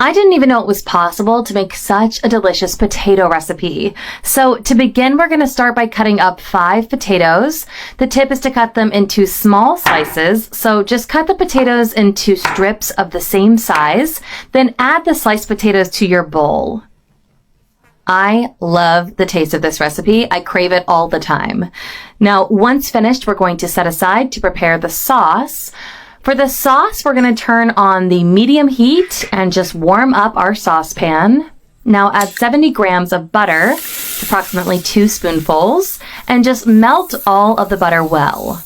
I didn't even know it was possible to make such a delicious potato recipe. So to begin, we're going to start by cutting up 5 potatoes. The tip is to cut them into small slices. So just cut the potatoes into strips of the same size, then add the sliced potatoes to your bowl. I love the taste of this recipe. I crave it all the time. Now, once finished, we're going to set aside to prepare the sauce. For the sauce, we're going to turn on the medium heat and just warm up our saucepan. Now add 70 grams of butter, approximately 2 spoonfuls, and just melt all of the butter well.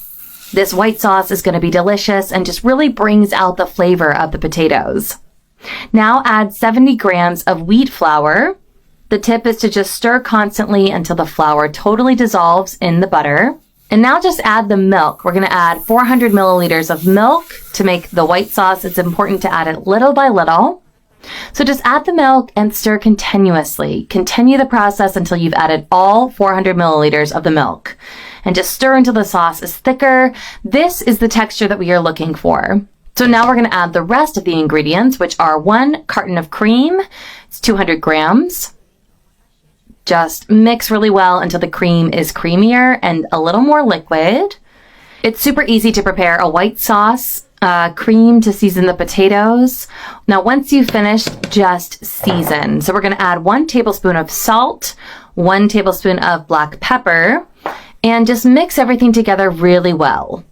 This white sauce is going to be delicious and just really brings out the flavor of the potatoes. Now add 70 grams of wheat flour. The tip is to just stir constantly until the flour totally dissolves in the butter. And now just add the milk. We're going to add 400 milliliters of milk. To make the white sauce, it's important to add it little by little. So just add the milk and stir continuously. Continue the process until you've added all 400 milliliters of the milk. And just stir until the sauce is thicker. This is the texture that we are looking for. So now we're going to add the rest of the ingredients, which are 1 carton of cream. It's 200 grams. Just mix really well until the cream is creamier and a little more liquid. It's super easy to prepare a white sauce, cream to season the potatoes. Now, once you've finished, just season. So we're going to add 1 tablespoon of salt, 1 tablespoon of black pepper, and just mix everything together really well.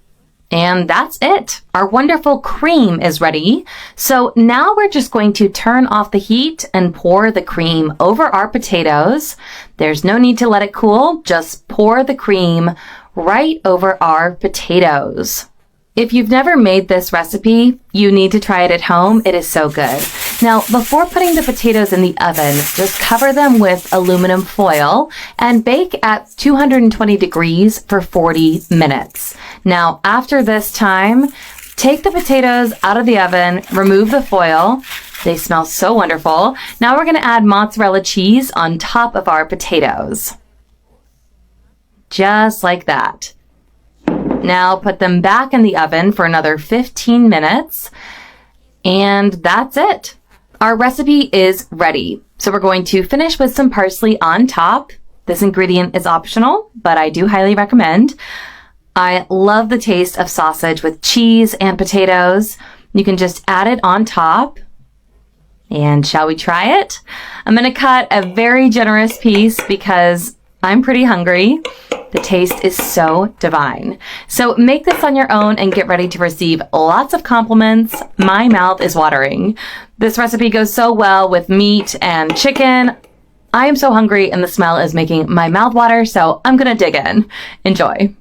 And that's it. Our wonderful cream is ready. So now we're just going to turn off the heat and pour the cream over our potatoes. There's no need to let it cool. Just pour the cream right over our potatoes. If you've never made this recipe, you need to try it at home. It is so good. Now, before putting the potatoes in the oven, just cover them with aluminum foil and bake at 220 degrees for 40 minutes. Now, after this time, take the potatoes out of the oven, remove the foil. They smell so wonderful. Now we're going to add mozzarella cheese on top of our potatoes. Just like that. Now put them back in the oven for another 15 minutes. And that's it. Our recipe is ready. So we're going to finish with some parsley on top. This ingredient is optional, but I do highly recommend. I love the taste of sausage with cheese and potatoes. You can just add it on top. And shall we try it? I'm going to cut a very generous piece because I'm pretty hungry. The taste is so divine. So make this on your own and get ready to receive lots of compliments. My mouth is watering. This recipe goes so well with meat and chicken. I am so hungry and the smell is making my mouth water, so I'm going to dig in. Enjoy.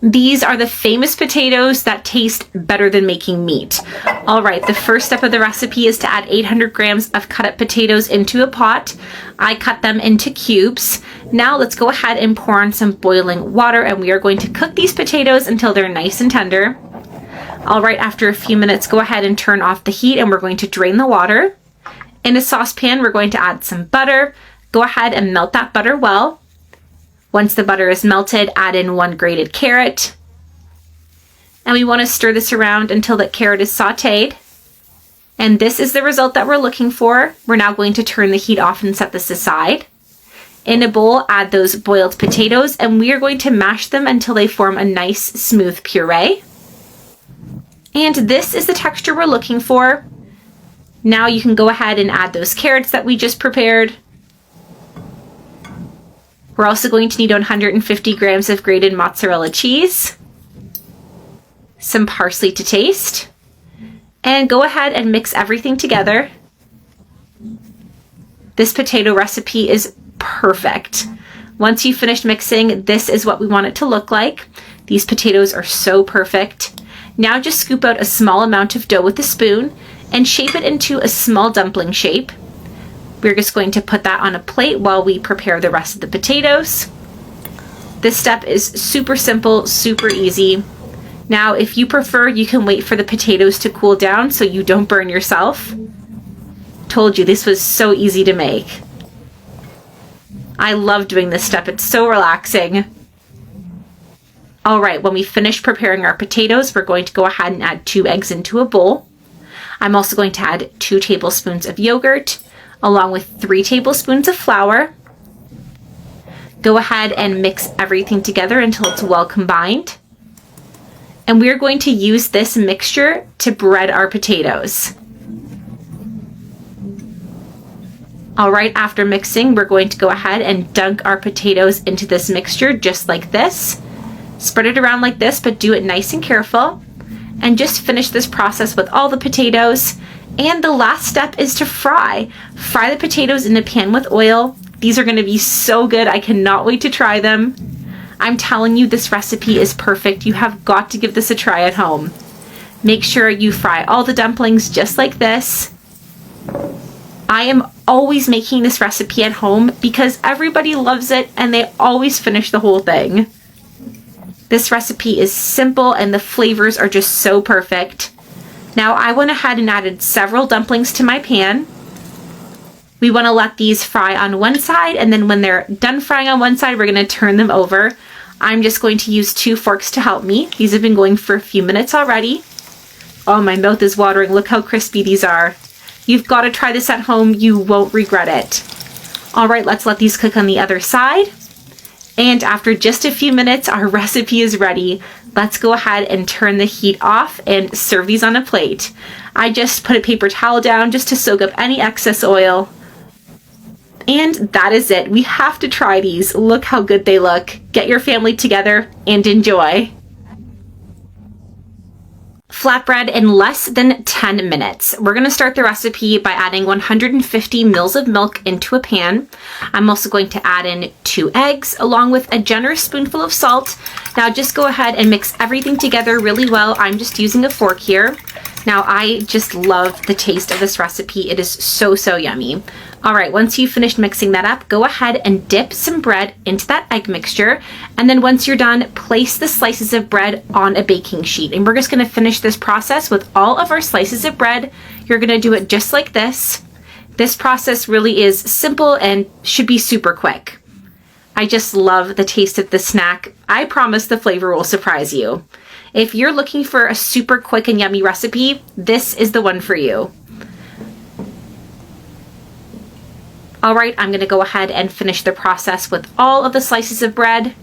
These are the famous potatoes that taste better than making meat. All right, the first step of the recipe is to add 800 grams of cut up potatoes into a pot. I cut them into cubes. Now let's go ahead and pour on some boiling water, and we are going to cook these potatoes until they're nice and tender. All right, after a few minutes, go ahead and turn off the heat, and we're going to drain the water. In a saucepan, we're going to add some butter. Go ahead and melt that butter well. Once the butter is melted, add in 1 grated carrot. And we want to stir this around until the carrot is sauteed. And this is the result that we're looking for. We're now going to turn the heat off and set this aside. In a bowl, add those boiled potatoes, and we are going to mash them until they form a nice, smooth puree. And this is the texture we're looking for. Now you can go ahead and add those carrots that we just prepared. We're also going to need 150 grams of grated mozzarella cheese, some parsley to taste, and go ahead and mix everything together. This potato recipe is perfect. Once you've finished mixing, this is what we want it to look like. These potatoes are so perfect. Now just scoop out a small amount of dough with a spoon and shape it into a small dumpling shape. We're just going to put that on a plate while we prepare the rest of the potatoes. This step is super simple, super easy. Now, if you prefer, you can wait for the potatoes to cool down so you don't burn yourself. Told you, this was so easy to make. I love doing this step. It's so relaxing. All right, when we finish preparing our potatoes, we're going to go ahead and add 2 eggs into a bowl. I'm also going to add 2 tablespoons of yogurt along with 3 tablespoons of flour. Go ahead and mix everything together until it's well combined. And we're going to use this mixture to bread our potatoes. All right, after mixing, we're going to go ahead and dunk our potatoes into this mixture just like this. Spread it around like this, but do it nice and careful. And just finish this process with all the potatoes. And the last step is to fry. Fry the potatoes in a pan with oil. These are going to be so good. I cannot wait to try them. I'm telling you, this recipe is perfect. You have got to give this a try at home. Make sure you fry all the dumplings just like this. I am always making this recipe at home because everybody loves it and they always finish the whole thing. This recipe is simple and the flavors are just so perfect. Now I went ahead and added several dumplings to my pan. We want to let these fry on one side, and then when they're done frying on one side, we're going to turn them over. I'm just going to use 2 forks to help me. These have been going for a few minutes already. Oh, my mouth is watering. Look how crispy these are. You've got to try this at home. You won't regret it. All right, let's let these cook on the other side. And after just a few minutes, our recipe is ready. Let's go ahead and turn the heat off and serve these on a plate. I just put a paper towel down just to soak up any excess oil. And that is it. We have to try these. Look how good they look. Get your family together and enjoy. Flatbread in less than 10 minutes. We're going to start the recipe by adding 150 mils of milk into a pan. I'm also going to add in 2 eggs along with a generous spoonful of salt. Now just go ahead and mix everything together really well. I'm just using a fork here. Now I just love the taste of this recipe. It is so, so yummy. All right, once you've finished mixing that up, go ahead and dip some bread into that egg mixture. And then once you're done, place the slices of bread on a baking sheet. And we're just gonna finish this process with all of our slices of bread. You're gonna do it just like this. This process really is simple and should be super quick. I just love the taste of this snack. I promise the flavor will surprise you. If you're looking for a super quick and yummy recipe, this is the one for you. All right, I'm gonna go ahead and finish the process with all of the slices of bread.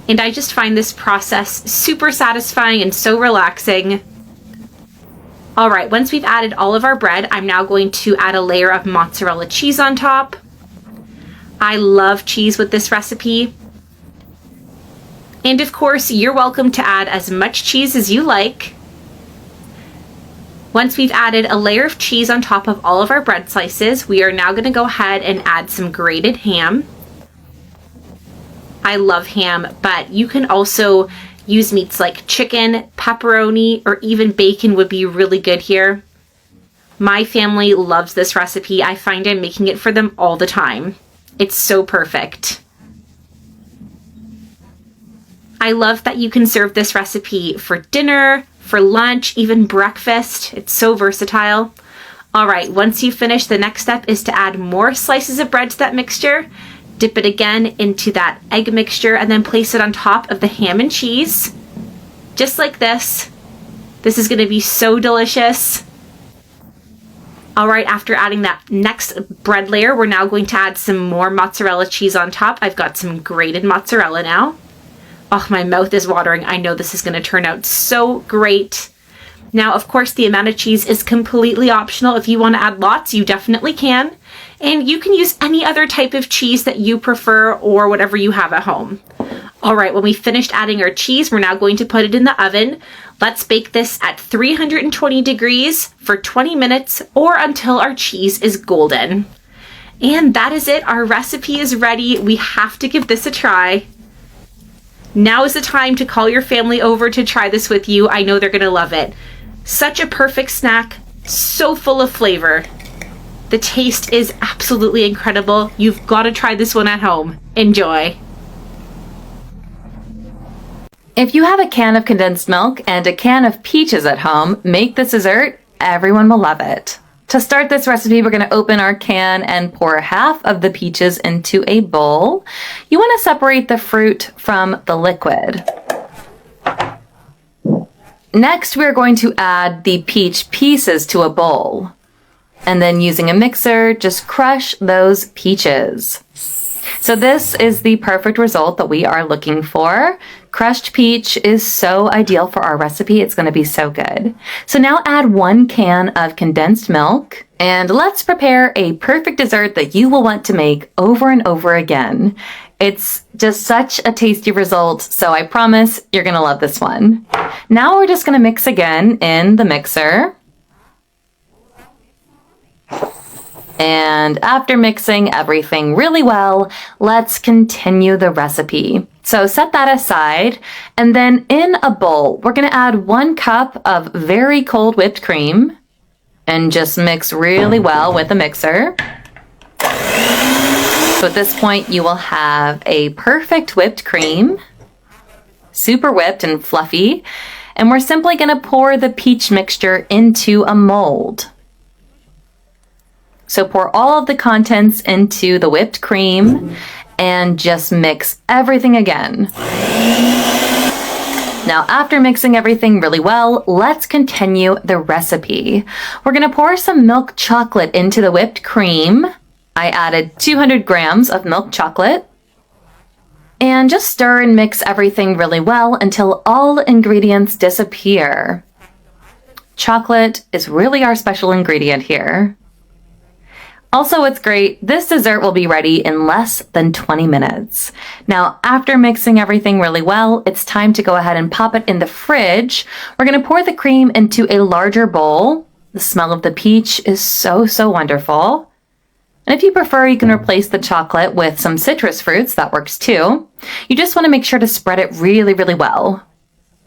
And I just find this process super satisfying and so relaxing. All right, once we've added all of our bread, I'm now going to add a layer of mozzarella cheese on top. I love cheese with this recipe. And of course, you're welcome to add as much cheese as you like. Once we've added a layer of cheese on top of all of our bread slices, we are now going to go ahead and add some grated ham. I love ham, but you can also use meats like chicken, pepperoni, or even bacon would be really good here. My family loves this recipe. I find I'm making it for them all the time. It's so perfect. I love that you can serve this recipe for dinner, for lunch, even breakfast. It's so versatile. All right, once you finish, the next step is to add more slices of bread to that mixture. Dip it again into that egg mixture and then place it on top of the ham and cheese. Just like this. This is gonna be so delicious. All right, after adding that next bread layer, we're now going to add some more mozzarella cheese on top. I've got some grated mozzarella now. Oh, my mouth is watering. I know this is going to turn out so great. Now, of course, the amount of cheese is completely optional. If you want to add lots, you definitely can. And you can use any other type of cheese that you prefer or whatever you have at home. All right, when we finished adding our cheese, we're now going to put it in the oven. Let's bake this at 320 degrees for 20 minutes or until our cheese is golden. And that is it. Our recipe is ready. We have to give this a try. Now is the time to call your family over to try this with you. I know they're gonna love it. Such a perfect snack, so full of flavor. The taste is absolutely incredible. You've got to try this one at home. Enjoy. If you have a can of condensed milk and a can of peaches at home, make this dessert. Everyone will love it. To start this recipe, we're going to open our can and pour half of the peaches into a bowl. You want to separate the fruit from the liquid. Next, we're going to add the peach pieces to a bowl. And then using a mixer, just crush those peaches. So this is the perfect result that we are looking for. Crushed peach is so ideal for our recipe. It's going to be so good. So now add 1 can of condensed milk. And let's prepare a perfect dessert that you will want to make over and over again. It's just such a tasty result, so I promise you're going to love this one. Now we're just going to mix again in the mixer. And after mixing everything really well, let's continue the recipe. So set that aside, and then in a bowl, we're going to add 1 cup of very cold whipped cream and just mix really well with the mixer. So at this point, you will have a perfect whipped cream, super whipped and fluffy, and we're simply going to pour the peach mixture into a mold. So pour all of the contents into the whipped cream and just mix everything again. Now, after mixing everything really well, let's continue the recipe. We're going to pour some milk chocolate into the whipped cream. I added 200 grams of milk chocolate. And just stir and mix everything really well until all ingredients disappear. Chocolate is really our special ingredient here. Also, what's great, this dessert will be ready in less than 20 minutes. Now, after mixing everything really well, it's time to go ahead and pop it in the fridge. We're going to pour the cream into a larger bowl. The smell of the peach is so, so wonderful. And if you prefer, you can replace the chocolate with some citrus fruits. That works too. You just want to make sure to spread it really, really well.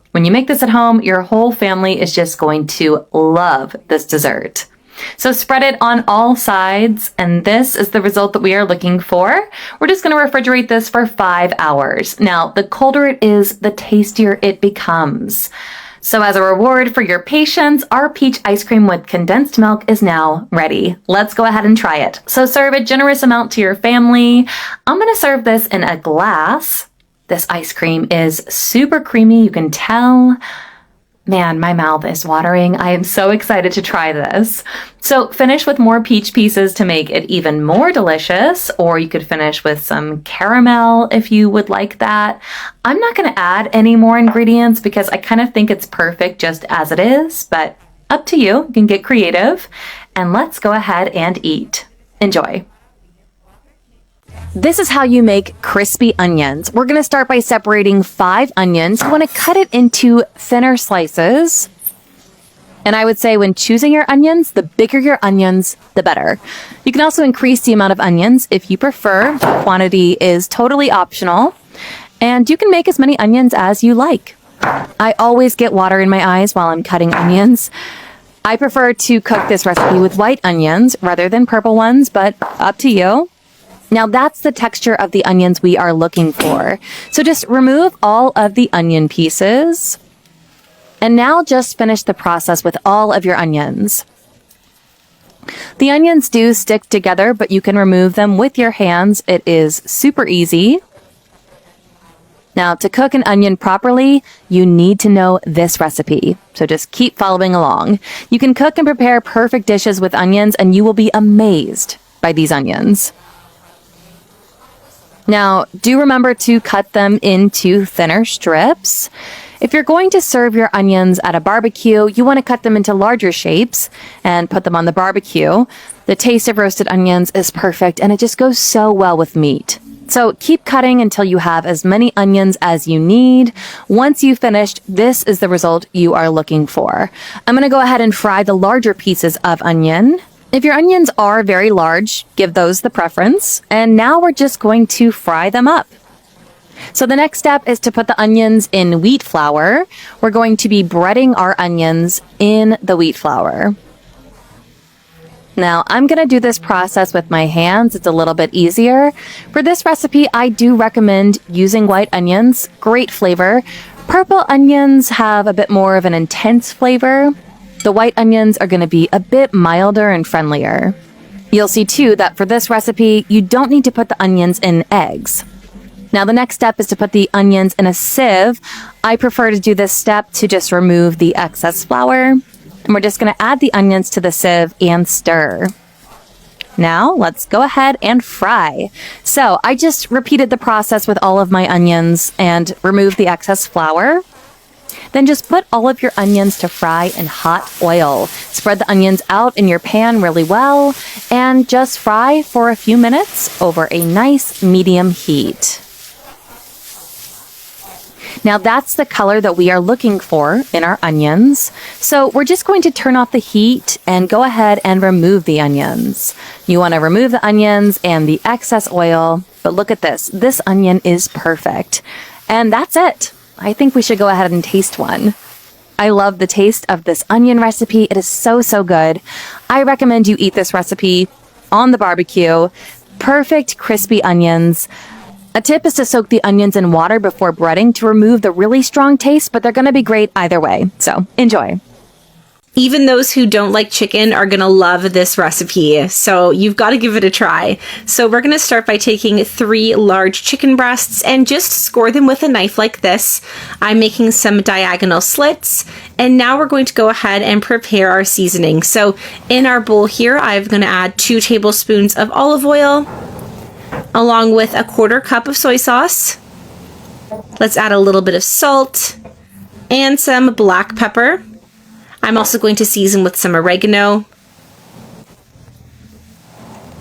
When you make this at home, your whole family is just going to love this dessert. So spread it on all sides, and this is the result that we are looking for. We're just going to refrigerate this for 5 hours. Now, the colder it is, the tastier it becomes. So as a reward for your patience, our peach ice cream with condensed milk is now ready. Let's go ahead and try it. So serve a generous amount to your family. I'm going to serve this in a glass. This ice cream is super creamy, you can tell. Man, my mouth is watering. I am so excited to try this. So finish with more peach pieces to make it even more delicious, or you could finish with some caramel if you would like that. I'm not going to add any more ingredients because I kind of think it's perfect just as it is, but up to you. You can get creative. And let's go ahead and eat. Enjoy. This is how you make crispy onions. We're going to start by separating 5 onions. You want to cut it into thinner slices. And I would say when choosing your onions, the bigger your onions, the better. You can also increase the amount of onions if you prefer. The quantity is totally optional. And you can make as many onions as you like. I always get water in my eyes while I'm cutting onions. I prefer to cook this recipe with white onions rather than purple ones, but up to you. Now that's the texture of the onions we are looking for. So just remove all of the onion pieces. And now just finish the process with all of your onions. The onions do stick together, but you can remove them with your hands. It is super easy. Now to cook an onion properly, you need to know this recipe. So just keep following along. You can cook and prepare perfect dishes with onions, and you will be amazed by these onions. Now, do remember to cut them into thinner strips. If you're going to serve your onions at a barbecue, you want to cut them into larger shapes and put them on the barbecue. The taste of roasted onions is perfect, and it just goes so well with meat. So keep cutting until you have as many onions as you need. Once you've finished, this is the result you are looking for. I'm going to go ahead and fry the larger pieces of onion. If your onions are very large, give those the preference. And now we're just going to fry them up. So the next step is to put the onions in wheat flour. We're going to be breading our onions in the wheat flour. Now, I'm going to do this process with my hands. It's a little bit easier. For this recipe, I do recommend using white onions. Great flavor. Purple onions have a bit more of an intense flavor. The white onions are going to be a bit milder and friendlier. You'll see too that for this recipe, you don't need to put the onions in eggs. Now the next step is to put the onions in a sieve. I prefer to do this step to just remove the excess flour. And we're just going to add the onions to the sieve and stir. Now let's go ahead and fry. So I just repeated the process with all of my onions and removed the excess flour. Then just put all of your onions to fry in hot oil. Spread the onions out in your pan really well and just fry for a few minutes over a nice medium heat. Now that's the color that we are looking for in our onions. So we're just going to turn off the heat and go ahead and remove the onions. You want to remove the onions and the excess oil, but look at this. This onion is perfect. And that's it. I think we should go ahead and taste one. I love the taste of this onion recipe. It is so, so good. I recommend you eat this recipe on the barbecue. Perfect crispy onions. A tip is to soak the onions in water before breading to remove the really strong taste, but they're going to be great either way. So enjoy. Even those who don't like chicken are going to love this recipe, so you've got to give it a try. So we're going to start by taking 3 large chicken breasts and just score them with a knife like this. I'm making some diagonal slits, and now we're going to go ahead and prepare our seasoning. So in our bowl here, I'm going to add 2 tablespoons of olive oil, along with a 1/4 cup of soy sauce. Let's add a little bit of salt and some black pepper. I'm also going to season with some oregano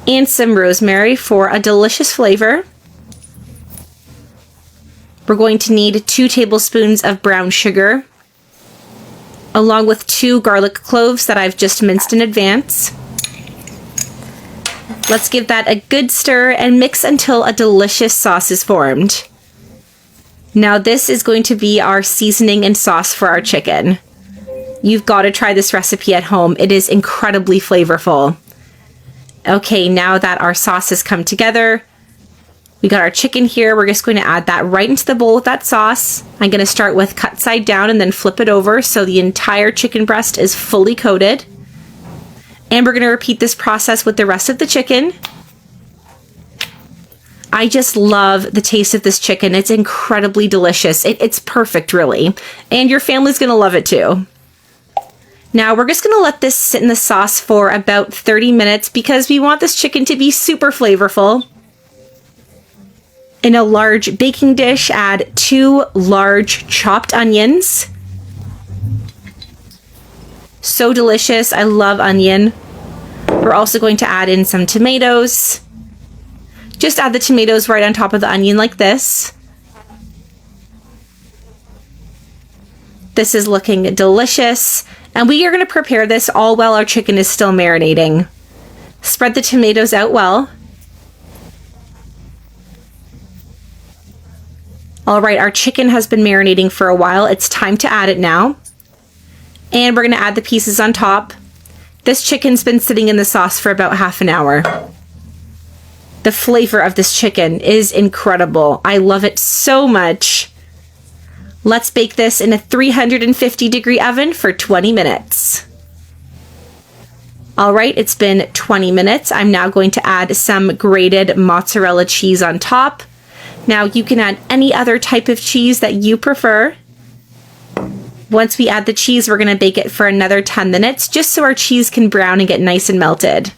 and some rosemary for a delicious flavor. We're going to need 2 tablespoons of brown sugar, along with 2 garlic cloves that I've just minced in advance. Let's give that a good stir and mix until a delicious sauce is formed. Now this is going to be our seasoning and sauce for our chicken. You've got to try this recipe at home. It is incredibly flavorful. Okay, now that our sauce has come together, we got our chicken here. We're just going to add that right into the bowl with that sauce. I'm going to start with cut side down and then flip it over so the entire chicken breast is fully coated. And we're going to repeat this process with the rest of the chicken. I just love the taste of this chicken. It's incredibly delicious. It's perfect, really. And your family's going to love it too. Now we're just going to let this sit in the sauce for about 30 minutes because we want this chicken to be super flavorful. In a large baking dish, add 2 large chopped onions. So delicious. I love onion. We're also going to add in some tomatoes. Just add the tomatoes right on top of the onion like this. This is looking delicious. And we are going to prepare this all while our chicken is still marinating. Spread the tomatoes out well. All right, our chicken has been marinating for a while. It's time to add it now. And we're going to add the pieces on top. This chicken's been sitting in the sauce for about half an hour. The flavor of this chicken is incredible. I love it so much. Let's bake this in a 350-degree oven for 20 minutes. All right, it's been 20 minutes. I'm now going to add some grated mozzarella cheese on top. Now you can add any other type of cheese that you prefer. Once we add the cheese, we're going to bake it for another 10 minutes just so our cheese can brown and get nice and melted.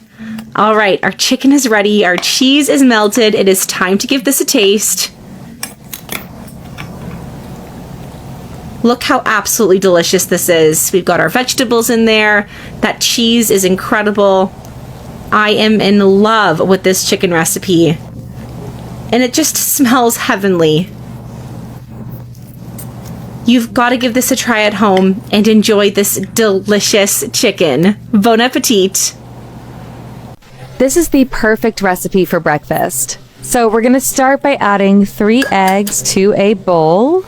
All right, our chicken is ready. Our cheese is melted. It is time to give this a taste. Look how absolutely delicious this is. We've got our vegetables in there. That cheese is incredible. I am in love with this chicken recipe. And it just smells heavenly. You've got to give this a try at home and enjoy this delicious chicken. Bon appetit! This is the perfect recipe for breakfast. So we're going to start by adding 3 eggs to a bowl.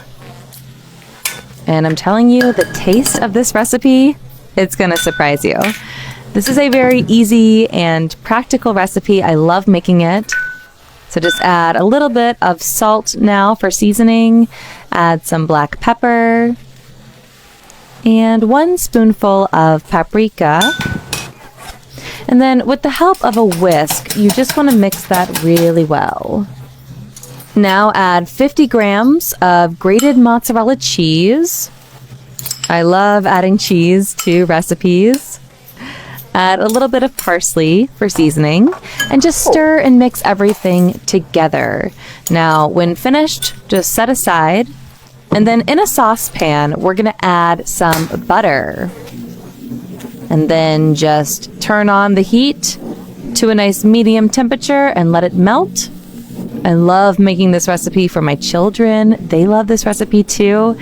And I'm telling you, the taste of this recipe, it's going to surprise you. This is a very easy and practical recipe. I love making it. So just add a little bit of salt now for seasoning. Add some black pepper. And 1 spoonful of paprika. And then with the help of a whisk, you just want to mix that really well. Now add 50 grams of grated mozzarella cheese. I love adding cheese to recipes. Add a little bit of parsley for seasoning and just stir and mix everything together. Now, when finished, just set aside. And then in a saucepan, we're going to add some butter. And then just turn on the heat to a nice medium temperature and let it melt. I love making this recipe for my children. They love this recipe too.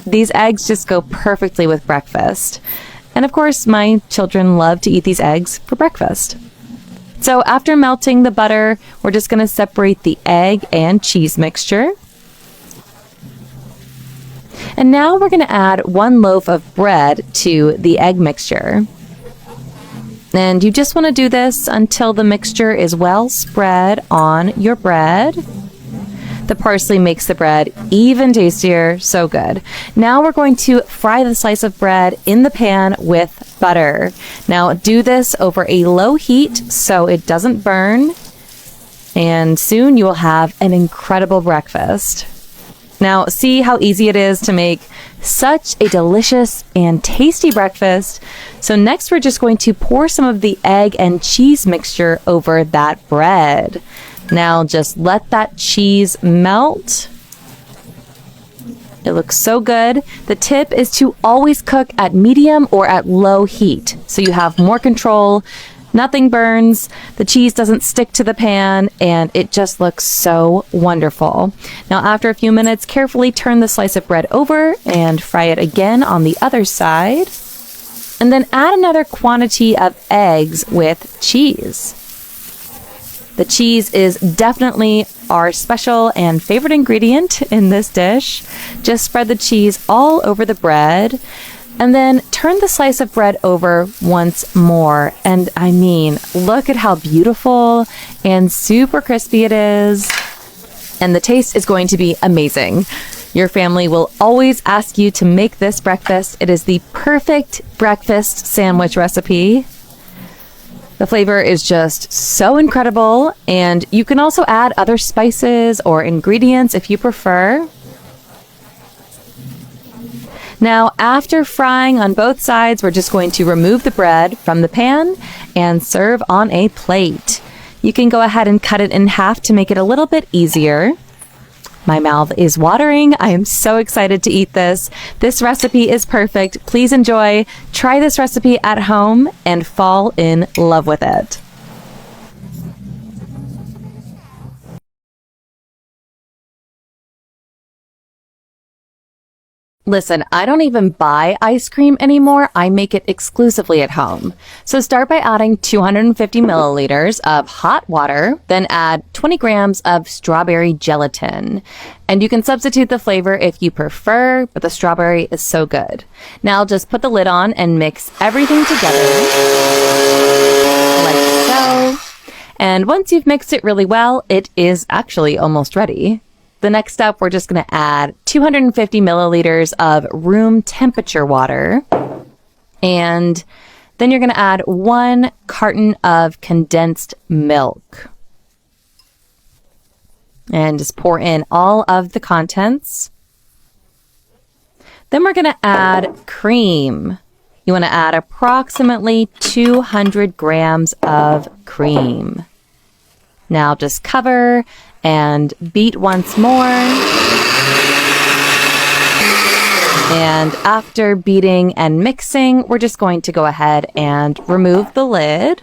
These eggs just go perfectly with breakfast. And of course, my children love to eat these eggs for breakfast. So after melting the butter, we're just going to separate the egg and cheese mixture. And now we're going to add 1 loaf of bread to the egg mixture. And you just want to do this until the mixture is well spread on your bread. The parsley makes the bread even tastier, so good. Now we're going to fry the slice of bread in the pan with butter. Now do this over a low heat so it doesn't burn. And soon you will have an incredible breakfast. Now, see how easy it is to make such a delicious and tasty breakfast. So next, we're just going to pour some of the egg and cheese mixture over that bread. Now, just let that cheese melt. It looks so good. The tip is to always cook at medium or at low heat, so you have more control. Nothing burns, the cheese doesn't stick to the pan, and it just looks so wonderful. Now, after a few minutes, carefully turn the slice of bread over and fry it again on the other side. And then add another quantity of eggs with cheese. The cheese is definitely our special and favorite ingredient in this dish. Just spread the cheese all over the bread. And then turn the slice of bread over once more. And I mean, look at how beautiful and super crispy it is. And the taste is going to be amazing. Your family will always ask you to make this breakfast. It is the perfect breakfast sandwich recipe. The flavor is just so incredible. And you can also add other spices or ingredients if you prefer. Now, after frying on both sides, we're just going to remove the bread from the pan and serve on a plate. You can go ahead and cut it in half to make it a little bit easier. My mouth is watering. I am so excited to eat this. This recipe is perfect. Please enjoy. Try this recipe at home and fall in love with it. Listen, I don't even buy ice cream anymore. I make it exclusively at home. So start by adding 250 milliliters of hot water, then add 20 grams of strawberry gelatin. And you can substitute the flavor if you prefer, but the strawberry is so good. Now just put the lid on and mix everything together like so. And once you've mixed it really well, it is actually almost ready. The next step, we're just going to add 250 milliliters of room temperature water. And then you're going to add 1 carton of condensed milk. And just pour in all of the contents. Then we're going to add cream. You want to add approximately 200 grams of cream. Now just cover and beat once more. And after beating and mixing, we're just going to go ahead and remove the lid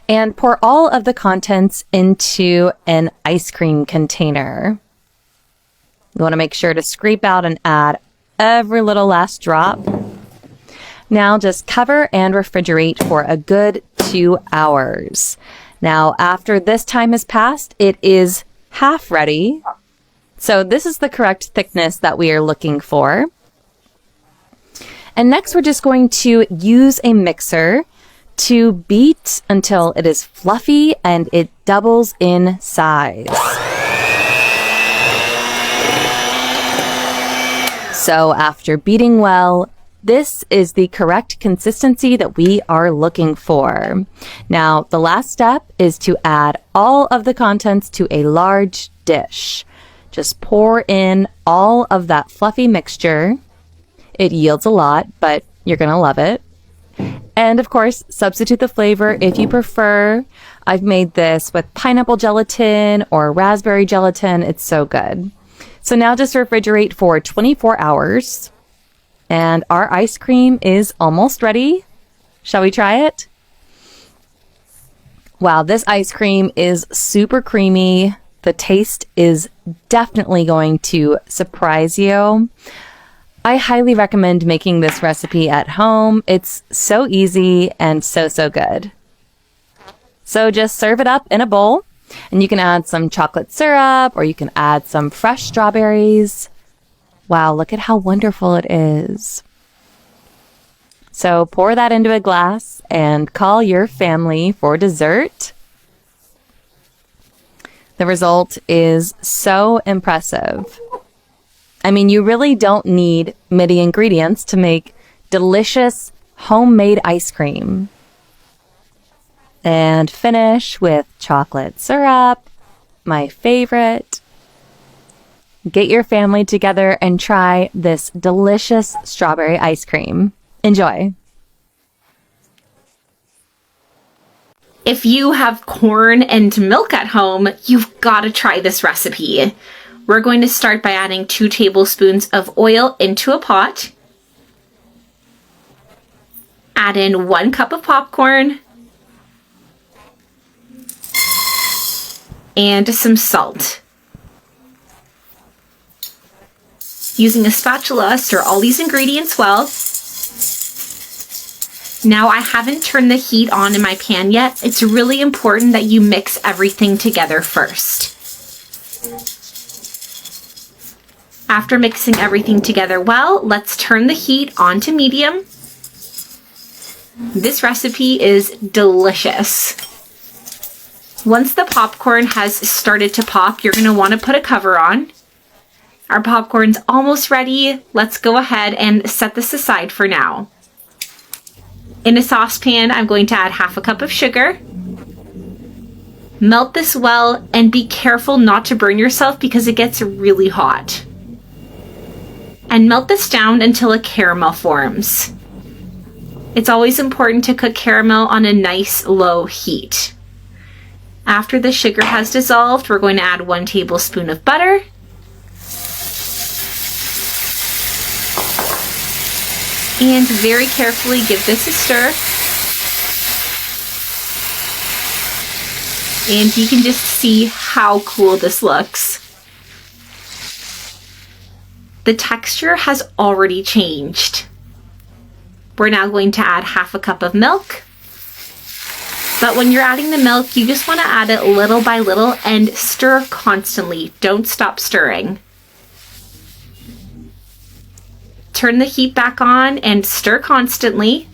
and pour all of the contents into an ice cream container. You want to make sure to scrape out and add every little last drop. Now just cover and refrigerate for a good 2 hours. Now, after this time has passed, it is half ready. So this is the correct thickness that we are looking for. And next, we're just going to use a mixer to beat until it is fluffy and it doubles in size. So after beating well, This is the correct consistency that we are looking for. Now, the last step is to add all of the contents to a large dish. Just pour in all of that fluffy mixture. It yields a lot, but you're going to love it. And of course, substitute the flavor if you prefer. I've made this with pineapple gelatin or raspberry gelatin. It's so good. So now just refrigerate for 24 hours. And our ice cream is almost ready. Shall we try it? Wow, this ice cream is super creamy. The taste is definitely going to surprise you. I highly recommend making this recipe at home. It's so easy and so good. So just serve it up in a bowl, and you can add some chocolate syrup or you can add some fresh strawberries. Wow, look at how wonderful it is. So pour that into a glass and call your family for dessert. The result is so impressive. I mean, you really don't need many ingredients to make delicious homemade ice cream. And finish with chocolate syrup, my favorite. Get your family together and try this delicious strawberry ice cream. Enjoy. If you have corn and milk at home, you've got to try this recipe. We're going to start by adding 2 tablespoons of oil into a pot. Add in 1 cup of popcorn and some salt. Using a spatula, stir all these ingredients well. Now I haven't turned the heat on in my pan yet. It's really important that you mix everything together first. After mixing everything together well, let's turn the heat on to medium. This recipe is delicious. Once the popcorn has started to pop, you're going to want to put a cover on. Our popcorn's almost ready. Let's go ahead and set this aside for now. In a saucepan, I'm going to add half a cup of sugar. Melt this well and be careful not to burn yourself because it gets really hot. And melt this down until a caramel forms. It's always important to cook caramel on a nice low heat. After the sugar has dissolved, we're going to add 1 tablespoon of butter. And very carefully give this a stir. And you can just see how cool this looks. The texture has already changed. We're now going to add half a cup of milk. But when you're adding the milk, you just want to add it little by little and stir constantly. Don't stop stirring. Turn the heat back on and stir constantly.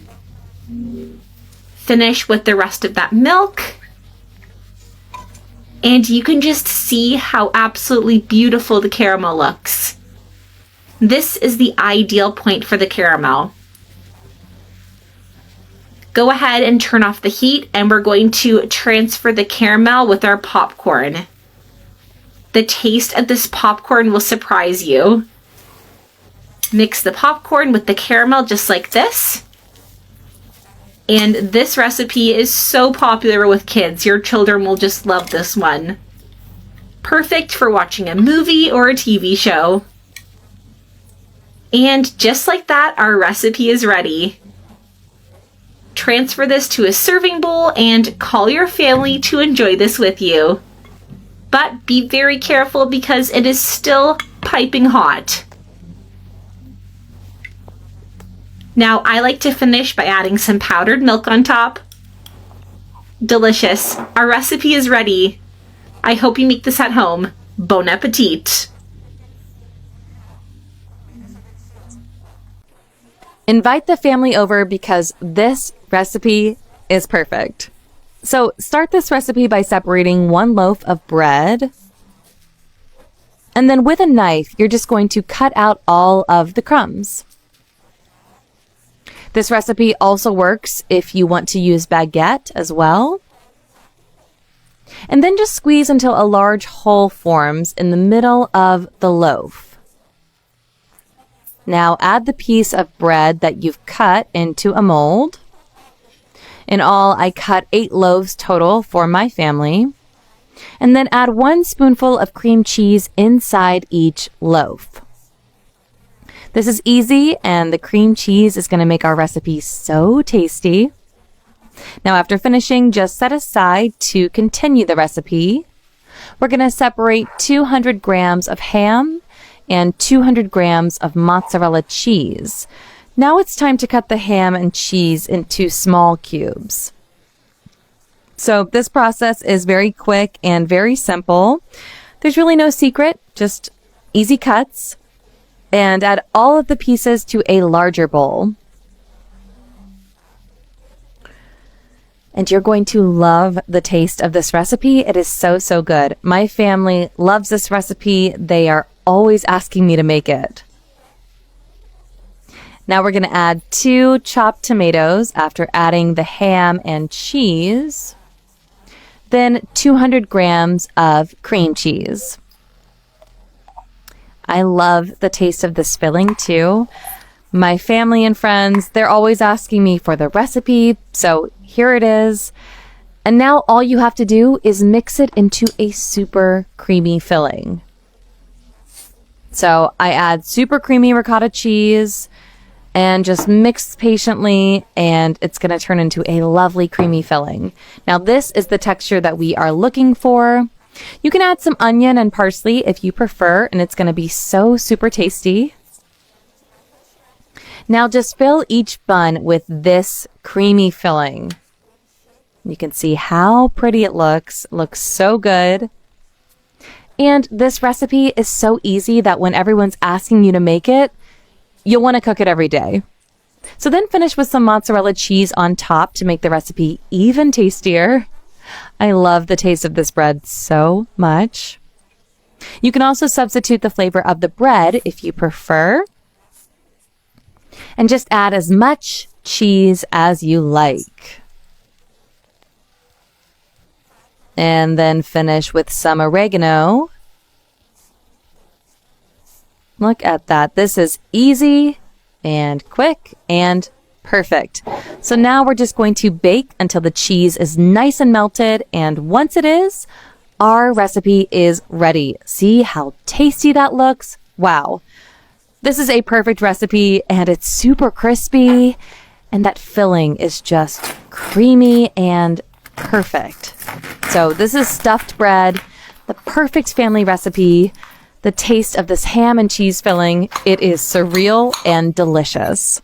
Finish with the rest of that milk. And you can just see how absolutely beautiful the caramel looks. This is the ideal point for the caramel. Go ahead and turn off the heat, and we're going to transfer the caramel with our popcorn. The taste of this popcorn will surprise you. Mix the popcorn with the caramel just like this. And this recipe is so popular with kids. Your children will just love this one. Perfect for watching a movie or a TV show. And just like that, our recipe is ready. Transfer this to a serving bowl and call your family to enjoy this with you. But be very careful because it is still piping hot. Now I like to finish by adding some powdered milk on top. Delicious. Our recipe is ready. I hope you make this at home. Bon appetit. Invite the family over because this recipe is perfect. So start this recipe by separating 1 loaf of bread. And then with a knife, you're just going to cut out all of the crumbs. This recipe also works if you want to use baguette as well. And then just squeeze until a large hole forms in the middle of the loaf. Now add the piece of bread that you've cut into a mold. In all, I cut 8 loaves total for my family. And then add 1 spoonful of cream cheese inside each loaf. This is easy, and the cream cheese is going to make our recipe so tasty. Now, after finishing, just set aside to continue the recipe. We're going to separate 200 grams of ham and 200 grams of mozzarella cheese. Now it's time to cut the ham and cheese into small cubes. So this process is very quick and very simple. There's really no secret, just easy cuts. And add all of the pieces to a larger bowl. And you're going to love the taste of this recipe. It is so, so good. My family loves this recipe. They are always asking me to make it. Now we're going to add 2 chopped tomatoes after adding the ham and cheese. Then 200 grams of cream cheese. I love the taste of this filling too. My family and friends, they're always asking me for the recipe, so here it is. And now all you have to do is mix it into a super creamy filling. So I add super creamy ricotta cheese and just mix patiently, and it's going to turn into a lovely creamy filling. Now this is the texture that we are looking for. You can add some onion and parsley if you prefer, and it's going to be so super tasty. Now just fill each bun with this creamy filling. You can see how pretty it looks. It looks so good. And this recipe is so easy that when everyone's asking you to make it, you'll want to cook it every day. So then finish with some mozzarella cheese on top to make the recipe even tastier. I love the taste of this bread so much. You can also substitute the flavor of the bread if you prefer. And just add as much cheese as you like. And then finish with some oregano. Look at that. This is easy and quick and perfect. So now we're just going to bake until the cheese is nice and melted. And once it is, our recipe is ready. See how tasty that looks? Wow. This is a perfect recipe, and it's super crispy. And that filling is just creamy and perfect. So this is stuffed bread, the perfect family recipe. The taste of this ham and cheese filling, it is surreal and delicious.